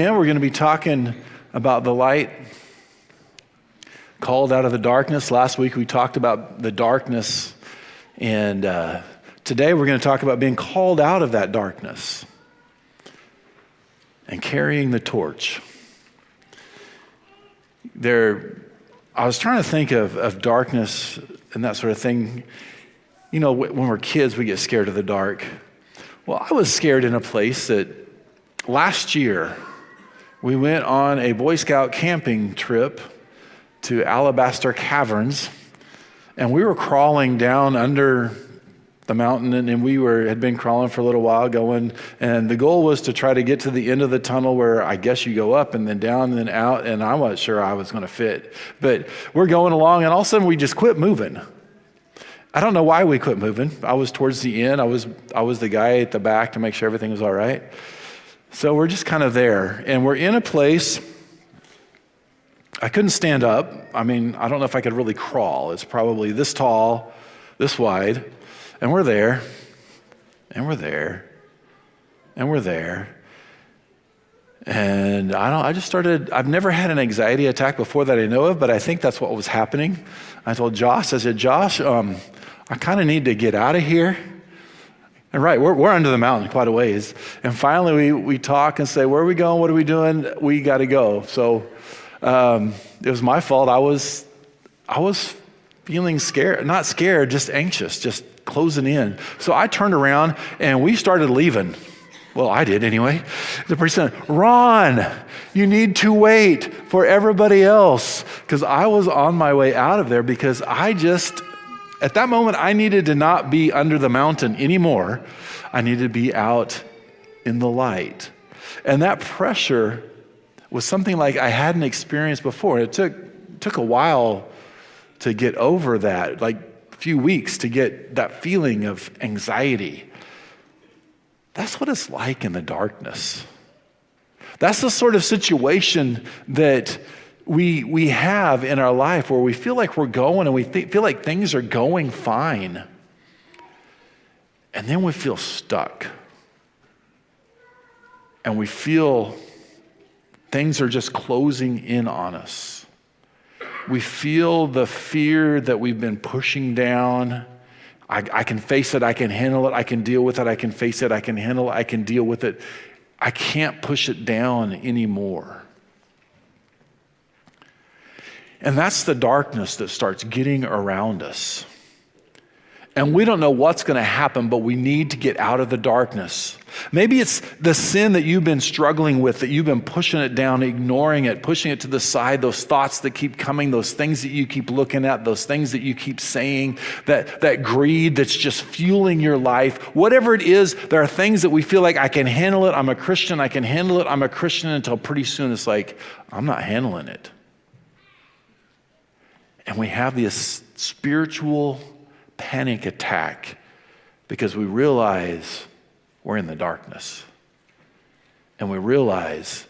again. We're going to be talking about the light called out of the darkness. Last week we talked about the darkness, and today we're going to talk about being called out of that darkness and carrying the torch. I was trying to think of darkness and that sort of thing. You know, when we're kids, we get scared of the dark. Well, I was scared in a place that last year we went on a Boy Scout camping trip to Alabaster Caverns, and we were crawling down under the mountain, and we had been crawling for a little while going, and the goal was to try to get to the end of the tunnel where I guess you go up and then down and then out, and I wasn't sure I was going to fit. But we're going along, and all of a sudden we just quit moving. I don't know why we quit moving. I was towards the end. I was the guy at the back to make sure everything was all right. So we're just kind of there, and we're in a place. I couldn't stand up. I mean, I don't know if I could really crawl. It's probably this tall, this wide, and we're there, and we're there, and we're there. And I've never had an anxiety attack before that I know of, but I think that's what was happening. I told Josh, Josh, I kind of need to get out of here. And right, we're under the mountain quite a ways. And finally we talk and say, where are we going? What are we doing? We got to go. So it was my fault. I was feeling scared, not scared, just anxious, just closing in. So I turned around and we started leaving. Well, I did anyway. The person said, Ron, you need to wait for everybody else. Because I was on my way out of there because at that moment, I needed to not be under the mountain anymore. I needed to be out in the light. And that pressure was something like I hadn't experienced before. It took a while to get over that, like a few weeks to get that feeling of anxiety. That's what it's like in the darkness. That's the sort of situation that we have in our life where we feel like we're going and we feel like things are going fine. And then we feel stuck. And we feel things are just closing in on us. We feel the fear that we've been pushing down. I can face it, I can handle it, I can deal with it, I can face it, I can handle it, I can deal with it. I can't push it down anymore. And that's the darkness that starts getting around us. And we don't know what's going to happen, but we need to get out of the darkness. Maybe it's the sin that you've been struggling with, that you've been pushing it down, ignoring it, pushing it to the side, those thoughts that keep coming, those things that you keep looking at, those things that you keep saying, that greed that's just fueling your life. Whatever it is, there are things that we feel like I can handle it, I'm a Christian, I can handle it, I'm a Christian, until pretty soon it's like, I'm not handling it. And we have this spiritual panic attack because we realize we're in the darkness. And we realize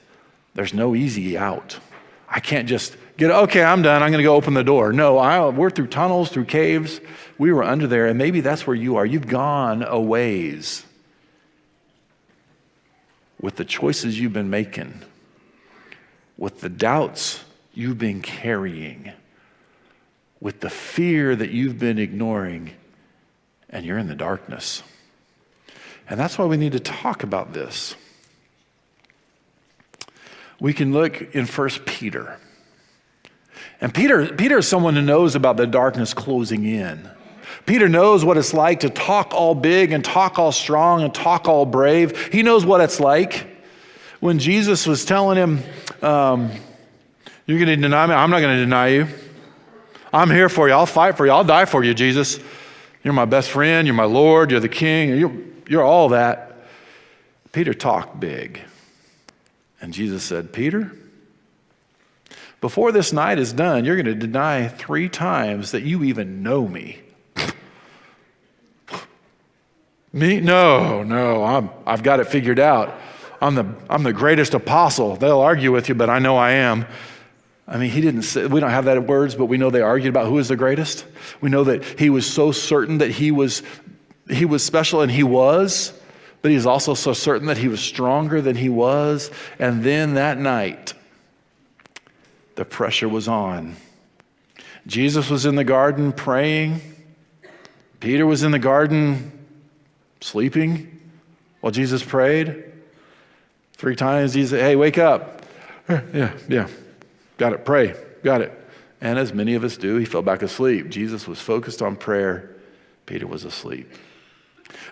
there's no easy out. I can't just okay, I'm done, I'm going to go open the door. No, we're through tunnels, through caves. We were under there, and maybe that's where you are. You've gone a ways with the choices you've been making, with the doubts you've been carrying, with the fear that you've been ignoring, and you're in the darkness. And that's why we need to talk about this. We can look in 1 Peter. And Peter is someone who knows about the darkness closing in. Peter knows what it's like to talk all big and talk all strong and talk all brave. He knows what it's like. When Jesus was telling him, you're going to deny me, I'm not going to deny you. I'm here for you. I'll fight for you. I'll die for you, Jesus. You're my best friend. You're my Lord. You're the King. You're all that. Peter talked big. And Jesus said, Peter, before this night is done, you're going to deny 3 times that you even know me. Me? No. I've got it figured out. I'm the greatest apostle. They'll argue with you, but I know I am. I mean, he didn't say, we don't have that in words, but we know they argued about who is the greatest. We know that he was so certain that he was special, and he was, but he's also so certain that he was stronger than he was. And then that night, the pressure was on. Jesus was in the garden praying. Peter was in the garden sleeping while Jesus prayed. 3 times he said, hey, wake up. Yeah, got it, pray, got it. And as many of us do, he fell back asleep. Jesus was focused on prayer. Peter was asleep.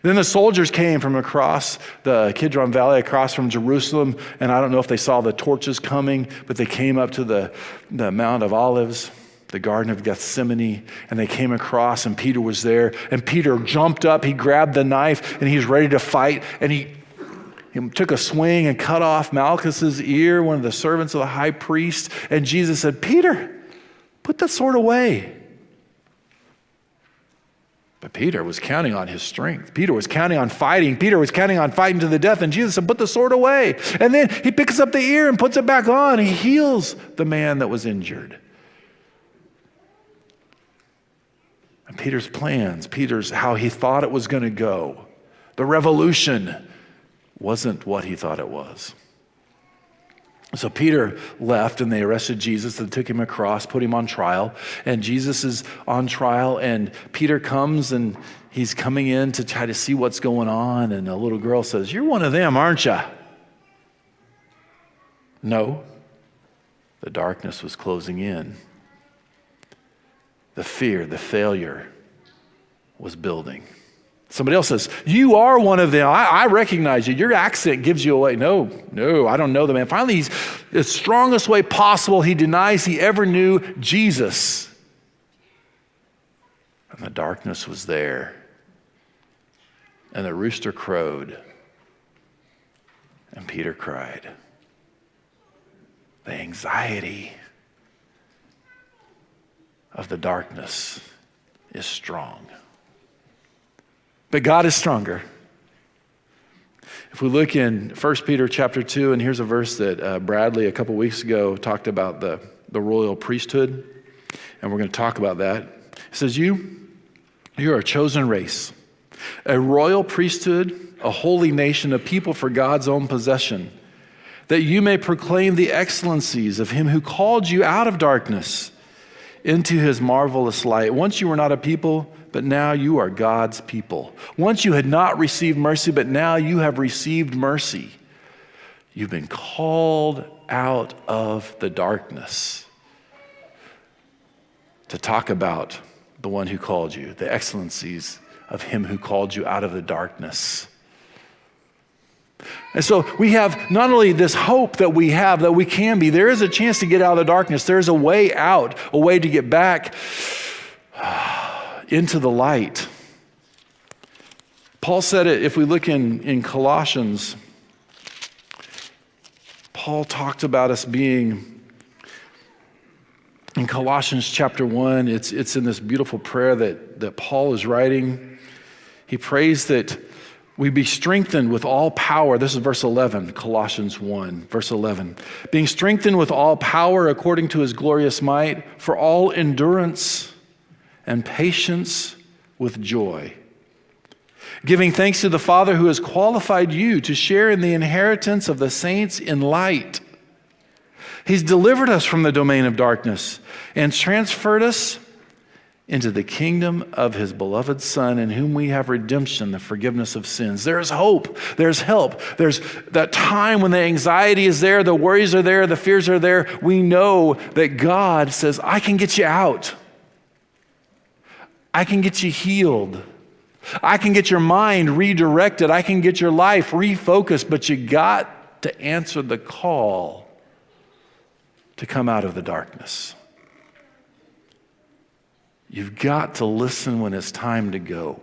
Then the soldiers came from across the Kidron Valley, across from Jerusalem, and I don't know if they saw the torches coming, but they came up to the Mount of Olives, the Garden of Gethsemane, and they came across, and Peter was there, and Peter jumped up, he grabbed the knife, and he's ready to fight, and he took a swing and cut off Malchus's ear, one of the servants of the high priest, and Jesus said, Peter, put that sword away. But Peter was counting on his strength. Peter was counting on fighting. Peter was counting on fighting to the death. And Jesus said, put the sword away. And then he picks up the ear and puts it back on. He heals the man that was injured. And Peter's plans, Peter's how he thought it was going to go, the revolution wasn't what he thought it was. So Peter left and they arrested Jesus and took him across, put him on trial. And Jesus is on trial and Peter comes and he's coming in to try to see what's going on. And a little girl says, you're one of them, aren't you? No. The darkness was closing in. The fear, the failure was building. Somebody else says, you are one of them. I recognize you. Your accent gives you away. No, I don't know the man. Finally, he's the strongest way possible. He denies he ever knew Jesus. And the darkness was there. And the rooster crowed. And Peter cried. The anxiety of the darkness is strong. But God is stronger. If we look in 1 Peter chapter 2, and here's a verse that Bradley a couple weeks ago talked about the royal priesthood, and we're going to talk about that. It says, you are a chosen race, a royal priesthood, a holy nation, a people for God's own possession, that you may proclaim the excellencies of him who called you out of darkness into his marvelous light. Once you were not a people, but now you are God's people. Once you had not received mercy, but now you have received mercy. You've been called out of the darkness to talk about the one who called you, the excellencies of him who called you out of the darkness. And so we have not only this hope that we have, that we can be, there is a chance to get out of the darkness. There's a way out, a way to get back into the light. Paul said it, if we look in Colossians, Paul talked about us being, in Colossians chapter 1, it's in this beautiful prayer that Paul is writing. He prays that we be strengthened with all power. This is verse 11, Colossians 1, verse 11. Being strengthened with all power according to his glorious might, for all endurance and patience with joy. Giving thanks to the Father who has qualified you to share in the inheritance of the saints in light. He's delivered us from the domain of darkness and transferred us into the kingdom of his beloved Son, in whom we have redemption, the forgiveness of sins. There is hope. There's help. There's that time when the anxiety is there, the worries are there, the fears are there. We know that God says, I can get you out. I can get you healed. I can get your mind redirected. I can get your life refocused, but you got to answer the call to come out of the darkness. You've got to listen when it's time to go.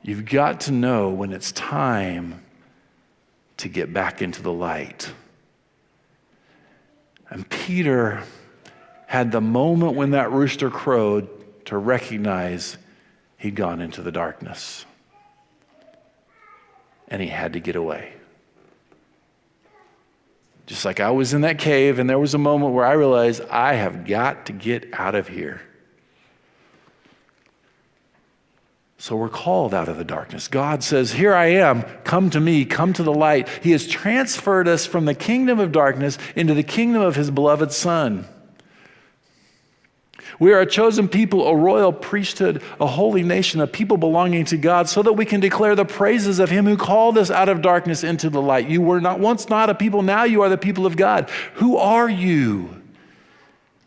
You've got to know when it's time to get back into the light. And Peter had the moment when that rooster crowed to recognize he'd gone into the darkness. And he had to get away. Just like I was in that cave, and there was a moment where I realized I have got to get out of here. So we're called out of the darkness. God says, here I am, come to me, come to the light. He has transferred us from the kingdom of darkness into the kingdom of his beloved Son. We are a chosen people, a royal priesthood, a holy nation, a people belonging to God, so that we can declare the praises of him who called us out of darkness into the light. You were once not a people, now you are the people of God. Who are you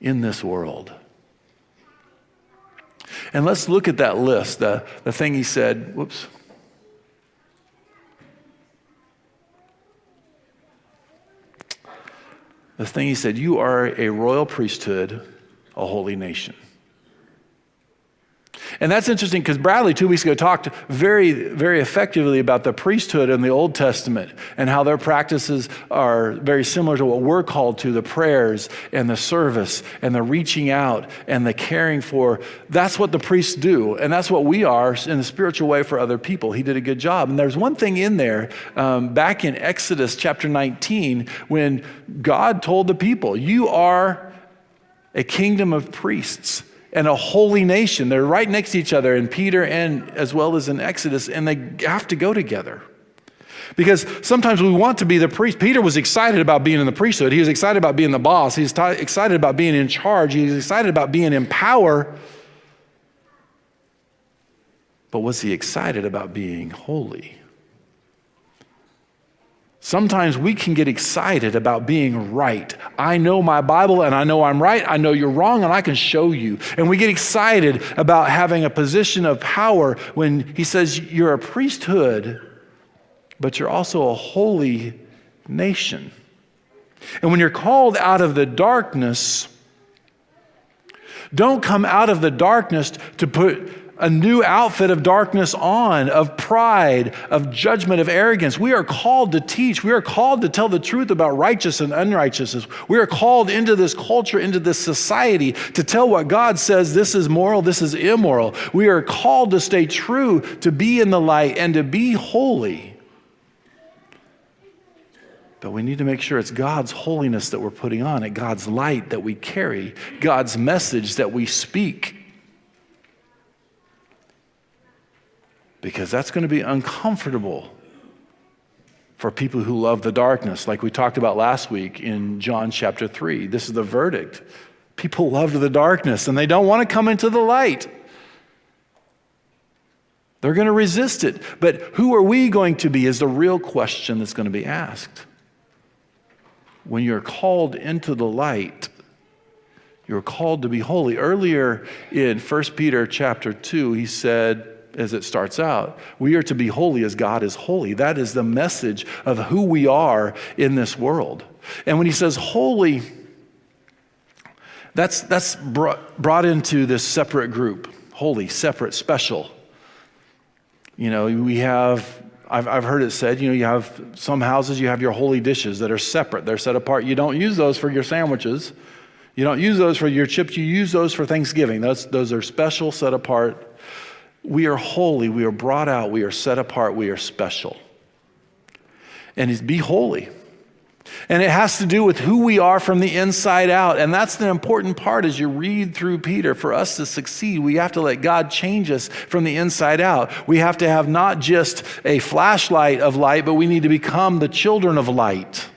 in this world? And let's look at that list, the thing he said, The thing he said, you are a royal priesthood, a holy nation. And that's interesting because Bradley 2 weeks ago talked very, very effectively about the priesthood in the Old Testament and how their practices are very similar to what we're called to, the prayers and the service and the reaching out and the caring for. That's what the priests do, and that's what we are in a spiritual way for other people. He did a good job. And there's one thing in there back in Exodus chapter 19 when God told the people, you are a kingdom of priests and a holy nation. They're right next to each other in Peter and as well as in Exodus, and they have to go together. Because sometimes we want to be the priest. Peter was excited about being in the priesthood. He was excited about being the boss. He was excited about being in charge. He was excited about being in power. But was he excited about being holy? Sometimes we can get excited about being right. I know my Bible and I know I'm right. I know you're wrong and I can show you. And we get excited about having a position of power when he says you're a priesthood, but you're also a holy nation. And when you're called out of the darkness, don't come out of the darkness to put a new outfit of darkness on, of pride, of judgment, of arrogance. We are called to teach. We are called to tell the truth about righteous and unrighteousness. We are called into this culture, into this society, to tell what God says, this is moral, this is immoral. We are called to stay true, to be in the light, and to be holy. But we need to make sure it's God's holiness that we're putting on, and God's light that we carry, God's message that we speak. Because that's going to be uncomfortable for people who love the darkness, like we talked about last week in John chapter 3. This is the verdict. People love the darkness and they don't want to come into the light. They're going to resist it. But who are we going to be is the real question that's going to be asked. When you're called into the light, you're called to be holy. Earlier in 1 Peter chapter 2, he said, as it starts out, we are to be holy as God is holy. That is the message of who we are in this world. And when he says holy, that's brought into this separate group. Holy, separate, special. You know, I've heard it said, you have some houses, you have your holy dishes that are separate. They're set apart. You don't use those for your sandwiches. You don't use those for your chips. You use those for Thanksgiving. Those are special, set apart. We are holy, we are brought out, we are set apart, we are special. And it's be holy. And it has to do with who we are from the inside out. And that's the important part as you read through Peter. For us to succeed, we have to let God change us from the inside out. We have to have not just a flashlight of light, but we need to become the children of light.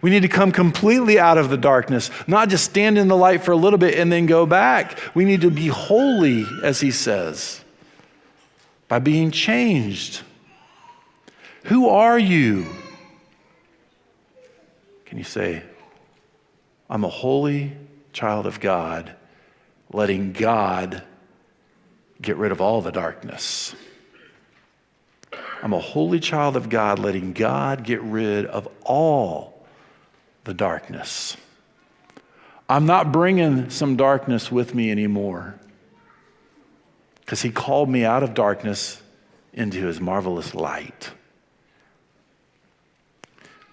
We need to come completely out of the darkness, not just stand in the light for a little bit and then go back. We need to be holy, as he says, by being changed. Who are you? Can you say, I'm a holy child of God, letting God get rid of all the darkness. I'm a holy child of God, letting God get rid of all the darkness. I'm not bringing some darkness with me anymore because he called me out of darkness into his marvelous light.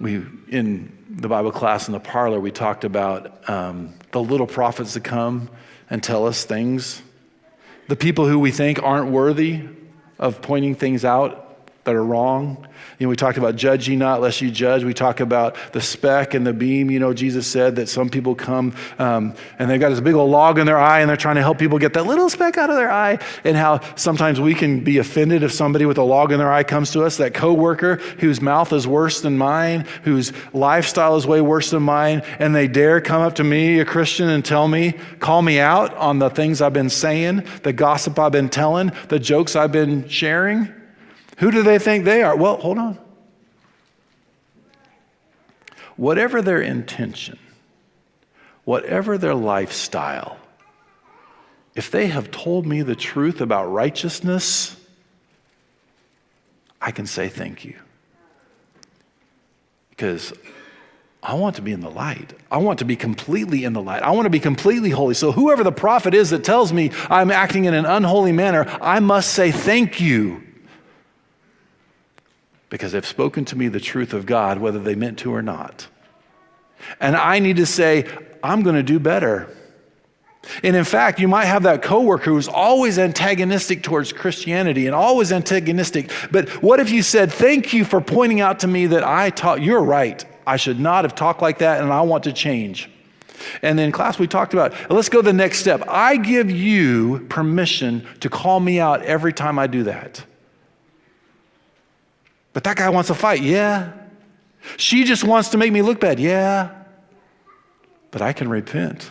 In the Bible class in the parlor, we talked about the little prophets that come and tell us things. The people who we think aren't worthy of pointing things out that are wrong. We talked about judge ye not lest you judge. We talk about the speck and the beam. Jesus said that some people come and they've got this big old log in their eye and they're trying to help people get that little speck out of their eye, and how sometimes we can be offended if somebody with a log in their eye comes to us, that coworker whose mouth is worse than mine, whose lifestyle is way worse than mine, and they dare come up to me, a Christian, and call me out on the things I've been saying, the gossip I've been telling, the jokes I've been sharing. Who do they think they are? Well, hold on. Whatever their intention, whatever their lifestyle, if they have told me the truth about righteousness, I can say thank you. Because I want to be in the light. I want to be completely in the light. I want to be completely holy. So whoever the prophet is that tells me I'm acting in an unholy manner, I must say thank you. Because they've spoken to me the truth of God, whether they meant to or not. And I need to say, I'm going to do better. And in fact, you might have that coworker who's always antagonistic towards Christianity and always antagonistic. But what if you said, thank you for pointing out to me that you're right. I should not have talked like that, and I want to change. And then in class, we talked about, let's go the next step. I give you permission to call me out every time I do that. But that guy wants to fight. Yeah. She just wants to make me look bad. Yeah. But I can repent,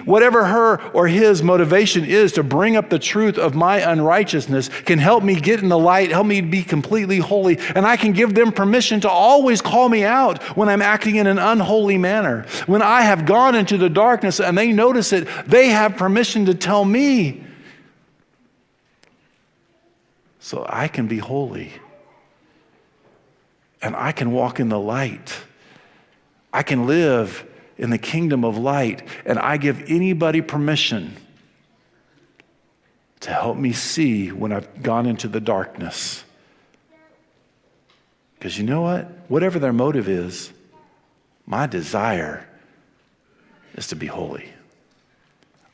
whatever her or his motivation is to bring up the truth of my unrighteousness, can help me get in the light, help me be completely holy, and I can give them permission to always call me out when I'm acting in an unholy manner. When I have gone into the darkness and they notice it, they have permission to tell me, so I can be holy. And I can walk in the light. I can live in the kingdom of light. And I give anybody permission to help me see when I've gone into the darkness. Because you know what? Whatever their motive is, my desire is to be holy.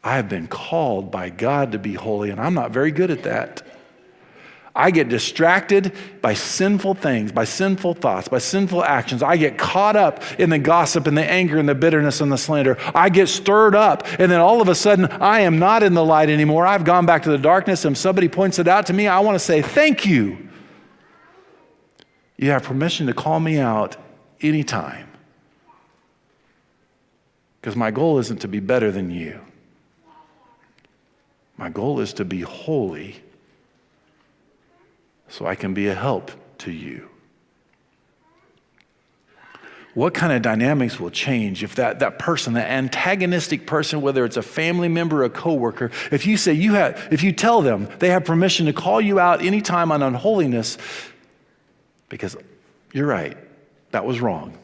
I have been called by God to be holy, and I'm not very good at that. I get distracted by sinful things, by sinful thoughts, by sinful actions. I get caught up in the gossip and the anger and the bitterness and the slander. I get stirred up, and then all of a sudden, I am not in the light anymore. I've gone back to the darkness, and somebody points it out to me. I want to say, thank you. You have permission to call me out anytime. Because my goal isn't to be better than you. My goal is to be holy, so I can be a help to you. What kind of dynamics will change if that person, that antagonistic person, whether it's a family member or a coworker, if you tell them they have permission to call you out anytime on unholiness, because you're right, that was wrong.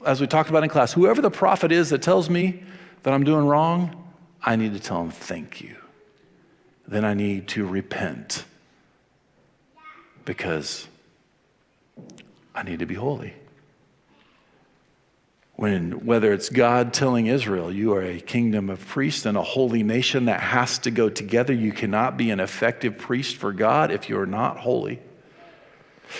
As we talked about in class, whoever the prophet is that tells me that I'm doing wrong, I need to tell him thank you. Then I need to repent. Because I need to be holy. Whether it's God telling Israel, you are a kingdom of priests and a holy nation, that has to go together. You cannot be an effective priest for God if you're not holy.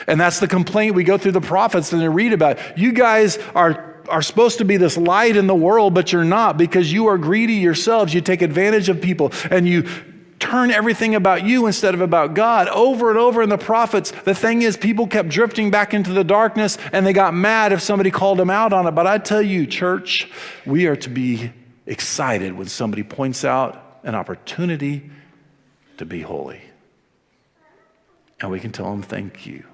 And that's the complaint we go through the prophets and they read about. You guys are supposed to be this light in the world, but you're not, because you are greedy yourselves. You take advantage of people and you turn everything about you instead of about God. Over and over in the prophets, the thing is, people kept drifting back into the darkness and they got mad if somebody called them out on it. But I tell you, church, we are to be excited when somebody points out an opportunity to be holy. And we can tell them thank you.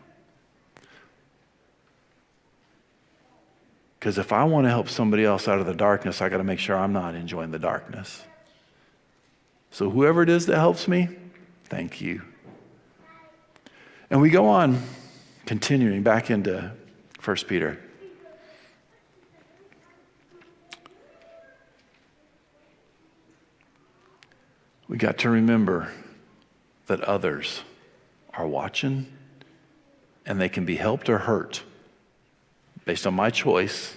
Because if I want to help somebody else out of the darkness, I got to make sure I'm not enjoying the darkness. So whoever it is that helps me, thank you. And we go on, continuing back into 1 Peter. We got to remember that others are watching and they can be helped or hurt based on my choice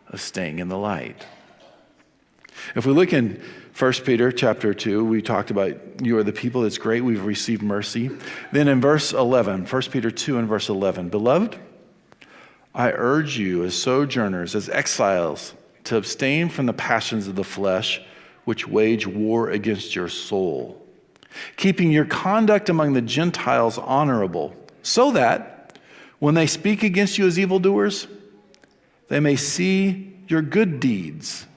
of staying in the light. If we look in 1 Peter chapter 2, we talked about you are the people that's great, we've received mercy. Then in verse 11, 1 Peter 2 and verse 11, beloved, I urge you as sojourners, as exiles, to abstain from the passions of the flesh, which wage war against your soul, keeping your conduct among the Gentiles honorable, so that when they speak against you as evildoers, they may see your good deeds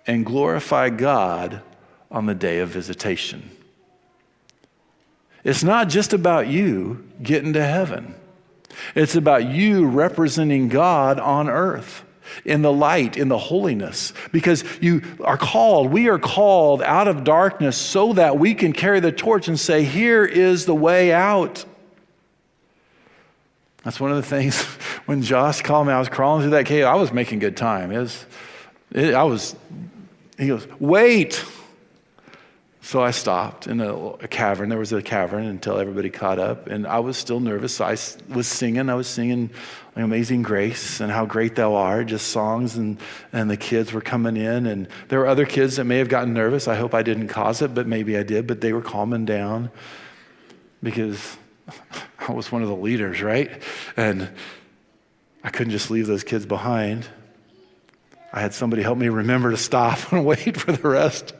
and glorify God on the day of visitation. It's not just about you getting to heaven. It's about you representing God on earth, in the light, in the holiness, because we are called out of darkness so that we can carry the torch and say, here is the way out. That's one of the things when Josh called me, I was crawling through that cave, I was making good time. He goes, wait. So I stopped in a cavern. There was a cavern until everybody caught up, and I was still nervous. So I was singing Amazing Grace and How Great Thou Art, just songs, and the kids were coming in, and there were other kids that may have gotten nervous. I hope I didn't cause it, but maybe I did, but they were calming down because I was one of the leaders, right? And I couldn't just leave those kids behind. I had somebody help me remember to stop and wait for the rest.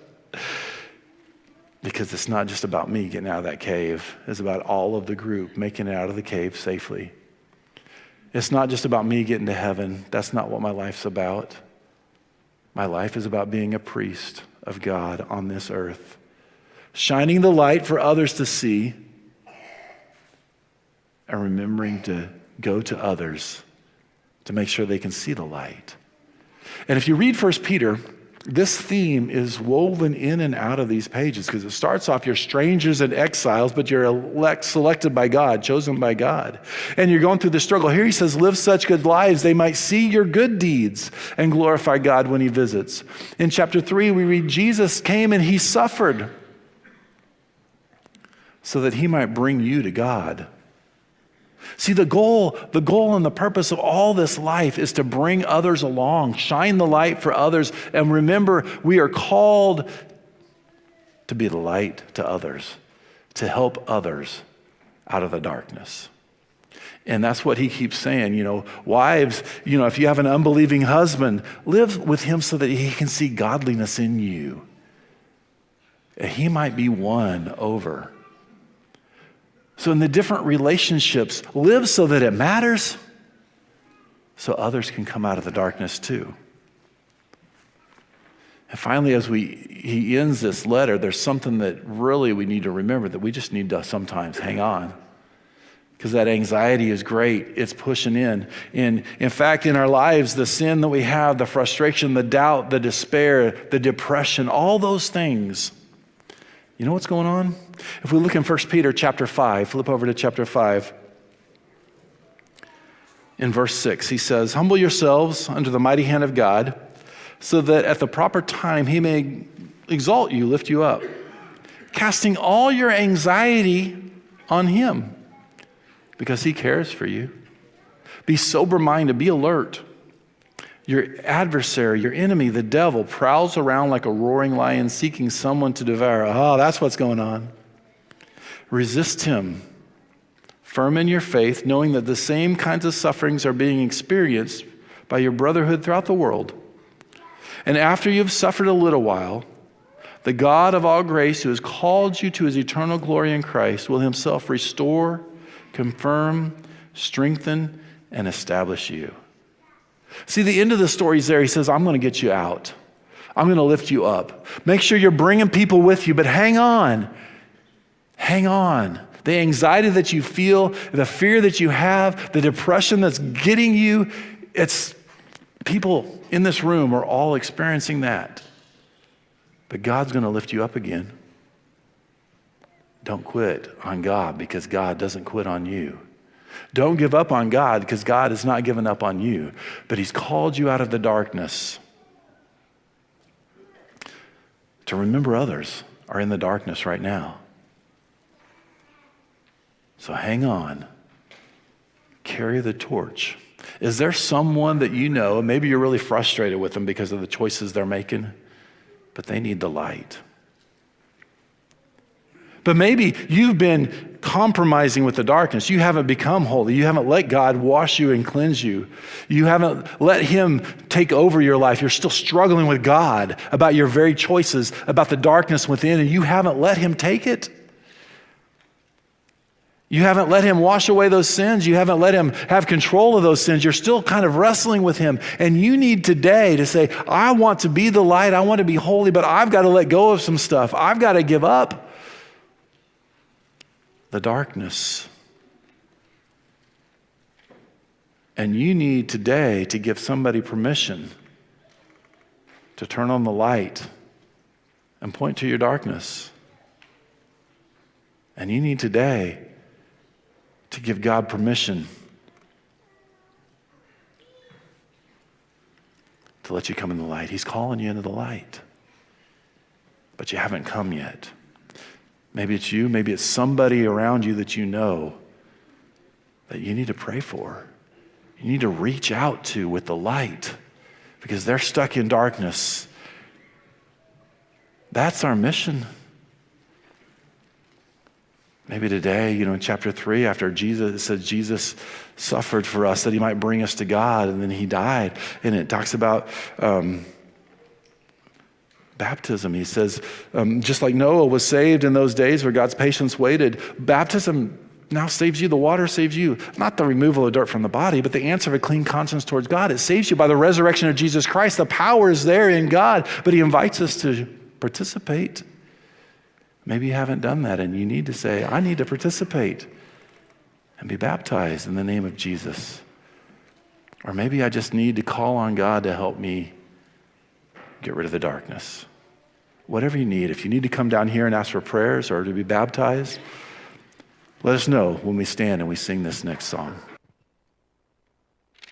Because it's not just about me getting out of that cave. It's about all of the group making it out of the cave safely. It's not just about me getting to heaven. That's not what my life's about. My life is about being a priest of God on this earth, shining the light for others to see, and remembering to go to others to make sure they can see the light. And if you read 1 Peter, this theme is woven in and out of these pages because it starts off, you're strangers and exiles, but you're selected by God, chosen by God. And you're going through the struggle. Here he says, live such good lives they might see your good deeds and glorify God when he visits. In chapter 3, we read, Jesus came and he suffered so that he might bring you to God. See, the goal and the purpose of all this life is to bring others along, shine the light for others, and remember, we are called to be the light to others, to help others out of the darkness. And that's what he keeps saying, wives, if you have an unbelieving husband, live with him so that he can see godliness in you. He might be won over. So in the different relationships, live so that it matters, so others can come out of the darkness too. And finally, as he ends this letter, there's something that really we need to remember, that we just need to sometimes hang on. Because that anxiety is great. It's pushing in. And in fact, in our lives, the sin that we have, the frustration, the doubt, the despair, the depression, all those things, you know what's going on? If we look in 1 Peter chapter 5, flip over to chapter 5. In verse 6, he says, humble yourselves under the mighty hand of God, so that at the proper time he may exalt you, lift you up, casting all your anxiety on him, because he cares for you. Be sober-minded, be alert. Your adversary, your enemy, the devil, prowls around like a roaring lion seeking someone to devour. Oh, that's what's going on. Resist him, firm in your faith, knowing that the same kinds of sufferings are being experienced by your brotherhood throughout the world. And after you've suffered a little while, the God of all grace, who has called you to his eternal glory in Christ, will himself restore, confirm, strengthen, and establish you. See, the end of the story is there. He says, I'm going to get you out. I'm going to lift you up. Make sure you're bringing people with you, but hang on. Hang on. The anxiety that you feel, the fear that you have, the depression that's getting you, it's people in this room are all experiencing that. But God's going to lift you up again. Don't quit on God, because God doesn't quit on you. Don't give up on God, because God has not given up on you, but he's called you out of the darkness to remember others are in the darkness right now. So hang on. Carry the torch. Is there someone that you know, maybe you're really frustrated with them because of the choices they're making? but they need the light. But maybe you've been compromising with the darkness. You haven't become holy. You haven't let God wash you and cleanse you. You haven't let him take over your life. You're still struggling with God about your very choices, about the darkness within, and you haven't let him take it. You haven't let him wash away those sins. You haven't let him have control of those sins. You're still kind of wrestling with him. And you need today to say, I want to be the light. I want to be holy, but I've got to let go of some stuff. I've got to give up the darkness. And you need today to give somebody permission to turn on the light and point to your darkness. And you need today to give God permission to let you come in the light. He's calling you into the light, but you haven't come yet. Maybe it's you, maybe it's somebody around you that you know that you need to pray for. You need to reach out to with the light because they're stuck in darkness. That's our mission. Maybe today, in chapter 3, after Jesus, it says Jesus suffered for us that he might bring us to God, and then he died. And it talks about baptism. He says, just like Noah was saved in those days where God's patience waited, baptism now saves you. The water saves you. Not the removal of dirt from the body, but the answer of a clean conscience towards God. It saves you by the resurrection of Jesus Christ. The power is there in God, but he invites us to participate. Maybe you haven't done that, and you need to say, I need to participate and be baptized in the name of Jesus. Or maybe I just need to call on God to help me get rid of the darkness. Whatever you need. If you need to come down here and ask for prayers or to be baptized, let us know when we stand and we sing this next song.